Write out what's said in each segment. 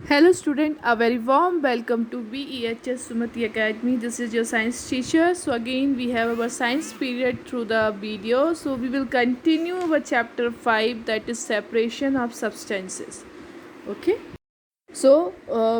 Hello student, a very warm welcome to BEHS Sumati Academy. This is your science teacher. So again we have our science period through the video. So we will continue our chapter 5, that is separation of substances. Okay. So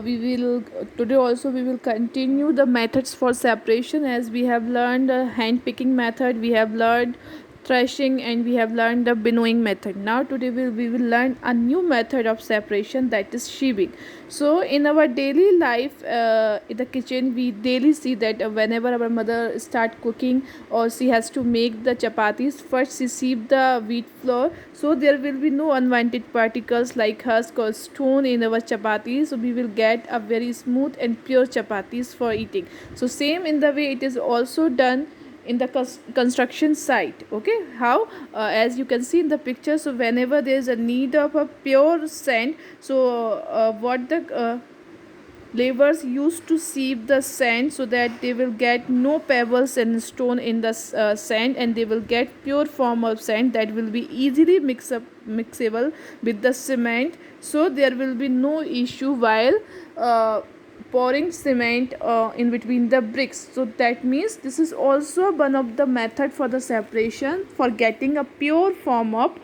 we will today also we will continue the methods for separation, as we have learned hand picking method, we have learned threshing, and we have learned the winnowing method. Now today we will learn a new method of separation, that is sieving. So in our daily life in the kitchen, we daily see that whenever our mother start cooking or she has to make the chapatis, first she sieve the wheat flour, so there will be no unwanted particles like husk or stone in our chapatis. So we will get a very smooth and pure chapatis for eating. So same in the way it is also done in the construction site. Okay, how as you can see in the picture, so whenever there is a need of a pure sand, so what the laborers used to sieve the sand so that they will get no pebbles and stone in the sand, and they will get pure form of sand that will be easily mixable with the cement. So there will be no issue while pouring cement in between the bricks. So that means this is also one of the method for the separation, for getting a pure form of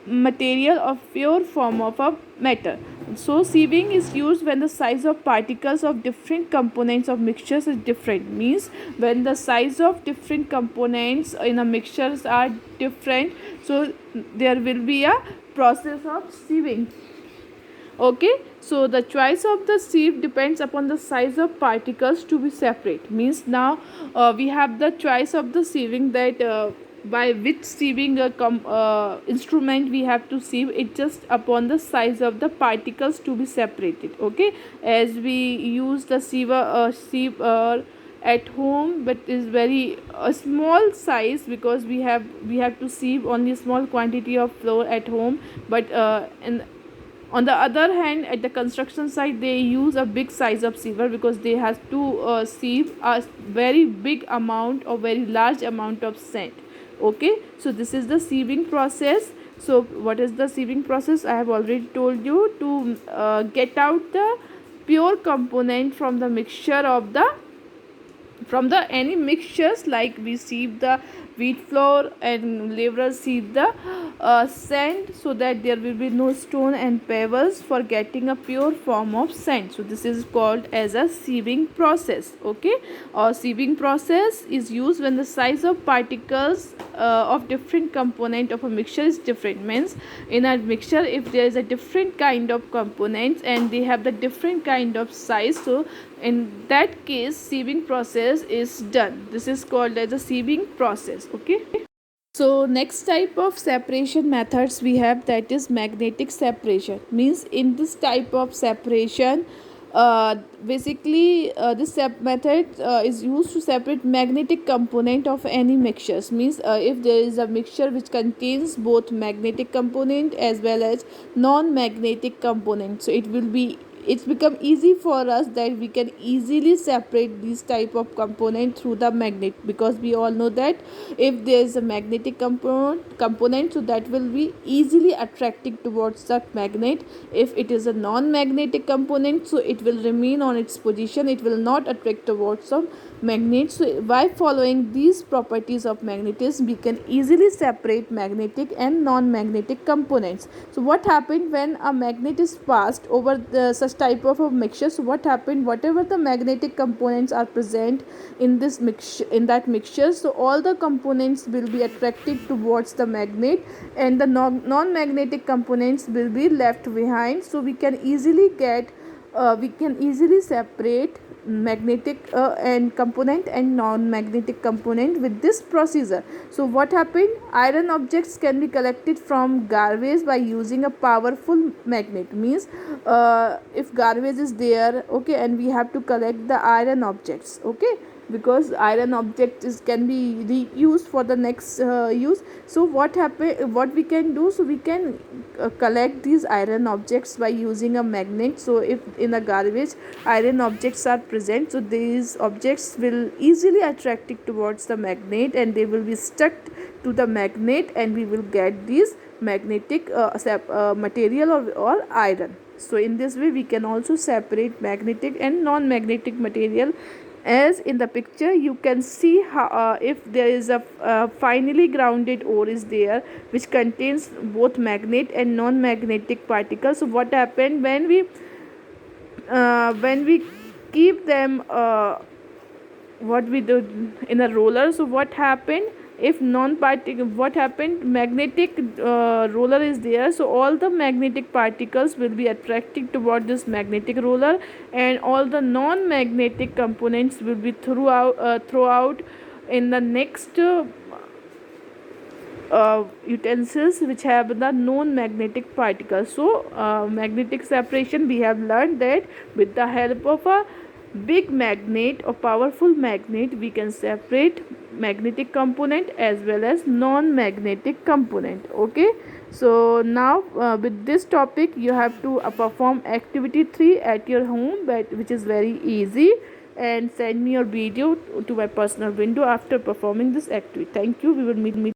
material or pure form of a matter. So sieving is used when the size of particles of different components of mixtures is different. Means when the size of different components in a mixtures are different, so there will be a process of sieving. Okay, so the choice of the sieve depends upon the size of particles to be separate. Means now we have the choice of the sieving, that by which sieving instrument we have to sieve it, just upon the size of the particles to be separated. Okay, as we use the sieve at home, but is very a small size, because we have to sieve only small quantity of flour at home. But in on the other hand, at the construction site they use a big size of siever, because they have to sieve a very big amount or very large amount of sand. Okay, so this is the sieving process. So what is the sieving process? I have already told you, to get out the pure component from the mixture of the from the any mixtures, like we sieve the wheat flour and laborers sieve the sand, so that there will be no stone and pebbles, for getting a pure form of sand. So this is called as a sieving process. Okay, or sieving process is used when the size of particles of different component of a mixture is different. Means in a mixture, if there is a different kind of components and they have the different kind of size, so in that case sieving process is done. This is called as a sieving process. Okay, so next type of separation methods we have, that is magnetic separation. Means in this type of separation, basically this method is used to separate magnetic component of any mixtures. Means if there is a mixture which contains both magnetic component as well as non-magnetic component, so it's become easy for us that we can easily separate these type of component through the magnet, because we all know that if there is a magnetic component, so that will be easily attracting towards the magnet. If it is a non-magnetic component, so it will remain on its position, it will not attract towards some magnet. So by following these properties of magnetism, we can easily separate magnetic and non-magnetic components. So what happened when a magnet is passed over such type of a mixture? So what happened, whatever the magnetic components are present in this mixture, in that mixture, so all the components will be attracted towards the magnet, and the non-magnetic components will be left behind. So we can easily separate magnetic and component and non-magnetic component with this procedure. So what happened, iron objects can be collected from garbage by using a powerful magnet. Means if garbage is there, okay, and we have to collect the iron objects. Okay, because iron objects can be reused for the next use. So what we can do, so we can collect these iron objects by using a magnet. So if in a garbage iron objects are present, so these objects will easily attract it towards the magnet, and they will be stuck to the magnet, and we will get these magnetic material or iron. So in this way we can also separate magnetic and non-magnetic material. As in the picture you can see how if there is a finely grounded ore is there which contains both magnet and non-magnetic particles. So what happened when we keep them what we do in a roller. So what happened if non-particle, what happened, magnetic roller is there, so all the magnetic particles will be attracted toward this magnetic roller, and all the non-magnetic components will be throughout in the next utensils which have the non-magnetic particles. So magnetic separation, we have learned that with the help of a big magnet or powerful magnet we can separate magnetic component as well as non-magnetic component. Okay, so now with this topic you have to perform activity 3 at your home, but which is very easy, and send me your video to my personal window after performing this activity. Thank you. We will meet